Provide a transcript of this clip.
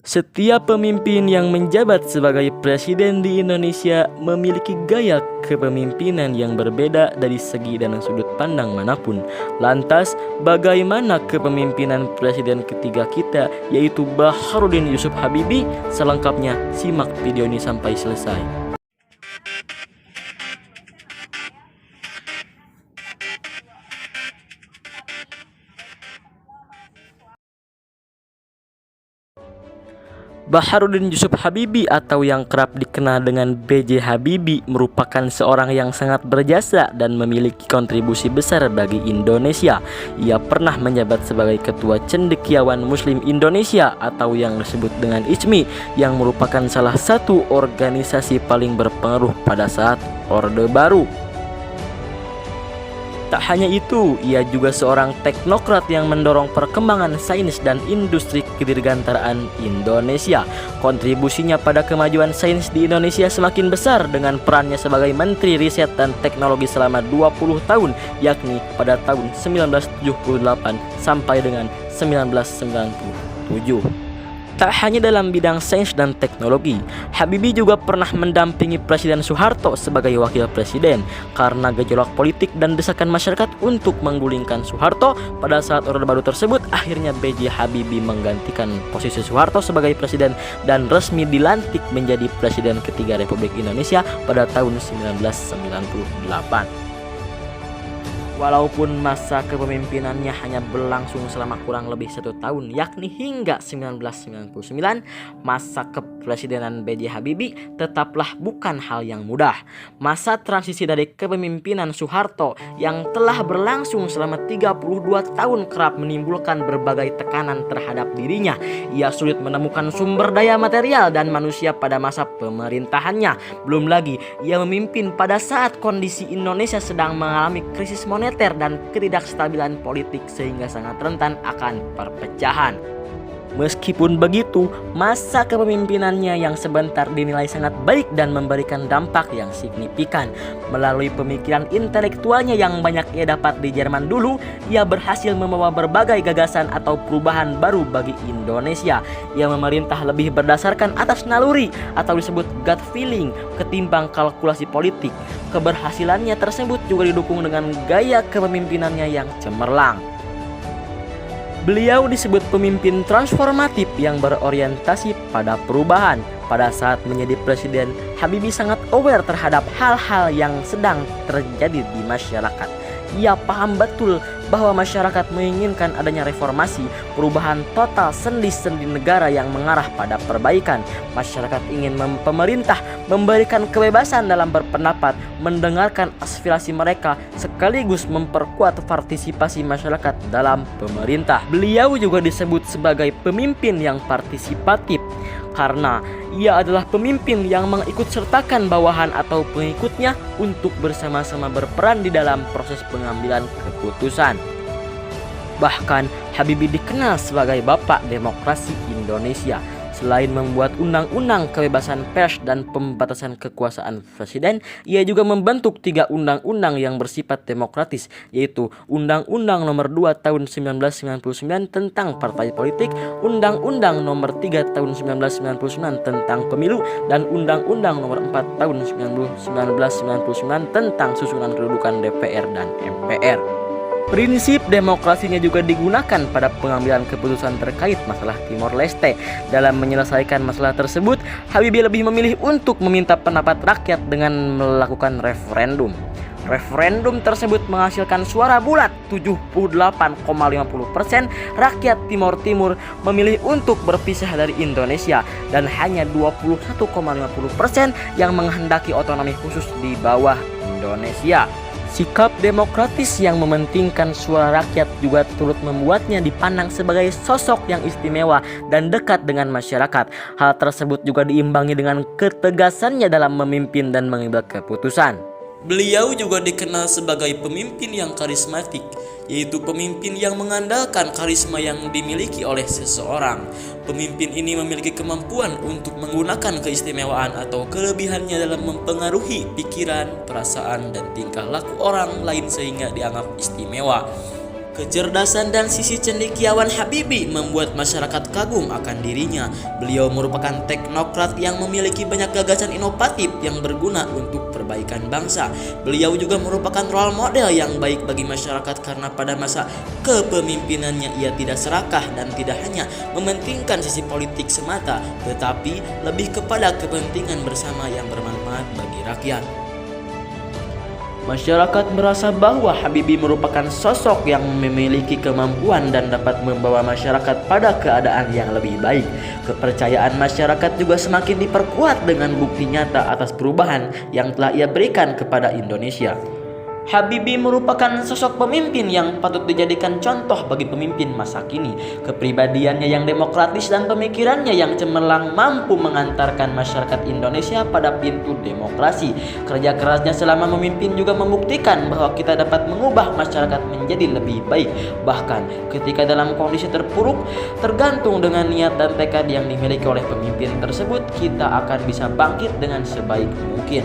Setiap pemimpin yang menjabat sebagai presiden di Indonesia memiliki gaya kepemimpinan yang berbeda dari segi dan sudut pandang manapun. Lantas, bagaimana kepemimpinan presiden ketiga kita, yaitu Baharudin Yusuf Habibie? Selengkapnya, simak video ini sampai selesai. Baharudin Yusuf Habibie atau yang kerap dikenal dengan B.J. Habibie merupakan seorang yang sangat berjasa dan memiliki kontribusi besar bagi Indonesia. Ia pernah menjabat sebagai Ketua Cendekiawan Muslim Indonesia atau yang disebut dengan ICMI, yang merupakan salah satu organisasi paling berpengaruh pada saat Orde Baru. Tak hanya itu, ia juga seorang teknokrat yang mendorong perkembangan sains dan industri kedirgantaraan Indonesia. Kontribusinya pada kemajuan sains di Indonesia semakin besar dengan perannya sebagai Menteri Riset dan Teknologi selama 20 tahun, yakni pada tahun 1978 sampai dengan 1997. Tak hanya dalam bidang sains dan teknologi, Habibie juga pernah mendampingi Presiden Soeharto sebagai wakil presiden. Karena gejolak politik dan desakan masyarakat untuk menggulingkan Soeharto pada saat Orde Baru tersebut, akhirnya B.J. Habibie menggantikan posisi Soeharto sebagai presiden dan resmi dilantik menjadi Presiden ketiga Republik Indonesia pada tahun 1998. Walaupun masa kepemimpinannya hanya berlangsung selama kurang lebih 1 tahun, yakni hingga 1999, masa kepresidenan B.J. Habibie tetaplah bukan hal yang mudah. Masa transisi dari kepemimpinan Soeharto yang telah berlangsung selama 32 tahun kerap menimbulkan berbagai tekanan terhadap dirinya. Ia sulit menemukan sumber daya material dan manusia pada masa pemerintahannya. Belum lagi, ia memimpin pada saat kondisi Indonesia sedang mengalami krisis moneter dan ketidakstabilan politik sehingga sangat rentan akan perpecahan. Meskipun begitu, masa kepemimpinannya yang sebentar dinilai sangat baik dan memberikan dampak yang signifikan. Melalui pemikiran intelektualnya yang banyak ia dapat di Jerman dulu, ia berhasil membawa berbagai gagasan atau perubahan baru bagi Indonesia. Ia memerintah lebih berdasarkan atas naluri atau disebut gut feeling ketimbang kalkulasi politik. Keberhasilannya tersebut juga didukung dengan gaya kepemimpinannya yang cemerlang. Beliau disebut pemimpin transformatif yang berorientasi pada perubahan. Pada saat menjadi presiden, Habibie sangat aware terhadap hal-hal yang sedang terjadi di masyarakat. Ia paham betul bahwa masyarakat menginginkan adanya reformasi, perubahan total sendi-sendi negara yang mengarah pada perbaikan. Masyarakat ingin pemerintah memberikan kebebasan dalam berpendapat, mendengarkan aspirasi mereka, sekaligus memperkuat partisipasi masyarakat dalam pemerintah. Beliau juga disebut sebagai pemimpin yang partisipatif karena ia adalah pemimpin yang mengikutsertakan bawahan atau pengikutnya untuk bersama-sama berperan di dalam proses pengambilan keputusan. Bahkan Habibie dikenal sebagai Bapak Demokrasi Indonesia. Selain membuat undang-undang kebebasan pers dan pembatasan kekuasaan presiden, ia juga membentuk 3 undang-undang yang bersifat demokratis, yaitu Undang-Undang Nomor 2 Tahun 1999 tentang partai politik, Undang-Undang Nomor 3 Tahun 1999 tentang pemilu, dan Undang-Undang Nomor 4 Tahun 1999 tentang susunan kedudukan DPR dan MPR. Prinsip demokrasinya juga digunakan pada pengambilan keputusan terkait masalah Timor Leste. Dalam menyelesaikan masalah tersebut, Habibie lebih memilih untuk meminta pendapat rakyat dengan melakukan referendum. Referendum tersebut menghasilkan suara bulat 78,50%. Rakyat Timor Timur memilih untuk berpisah dari Indonesia dan hanya 21,50% yang menghendaki otonomi khusus di bawah Indonesia. Sikap demokratis yang mementingkan suara rakyat juga turut membuatnya dipandang sebagai sosok yang istimewa dan dekat dengan masyarakat. Hal tersebut juga diimbangi dengan ketegasannya dalam memimpin dan mengambil keputusan. Beliau juga dikenal sebagai pemimpin yang karismatik, yaitu pemimpin yang mengandalkan karisma yang dimiliki oleh seseorang. Pemimpin ini memiliki kemampuan untuk menggunakan keistimewaan atau kelebihannya dalam mempengaruhi pikiran, perasaan, dan tingkah laku orang lain sehingga dianggap istimewa. Kecerdasan dan sisi cendekiawan Habibie membuat masyarakat kagum akan dirinya. Beliau merupakan teknokrat yang memiliki banyak gagasan inovatif yang berguna untuk perbaikan bangsa. Beliau juga merupakan role model yang baik bagi masyarakat karena pada masa kepemimpinannya ia tidak serakah dan tidak hanya mementingkan sisi politik semata, tetapi lebih kepada kepentingan bersama yang bermanfaat bagi rakyat. Masyarakat merasa bahwa Habibie merupakan sosok yang memiliki kemampuan dan dapat membawa masyarakat pada keadaan yang lebih baik. Kepercayaan masyarakat juga semakin diperkuat dengan bukti nyata atas perubahan yang telah ia berikan kepada Indonesia. Habibie merupakan sosok pemimpin yang patut dijadikan contoh bagi pemimpin masa kini. Kepribadiannya yang demokratis dan pemikirannya yang cemerlang mampu mengantarkan masyarakat Indonesia pada pintu demokrasi. Kerja kerasnya selama memimpin juga membuktikan bahwa kita dapat mengubah masyarakat menjadi lebih baik. Bahkan ketika dalam kondisi terpuruk, tergantung dengan niat dan tekad yang dimiliki oleh pemimpin tersebut, kita akan bisa bangkit dengan sebaik mungkin.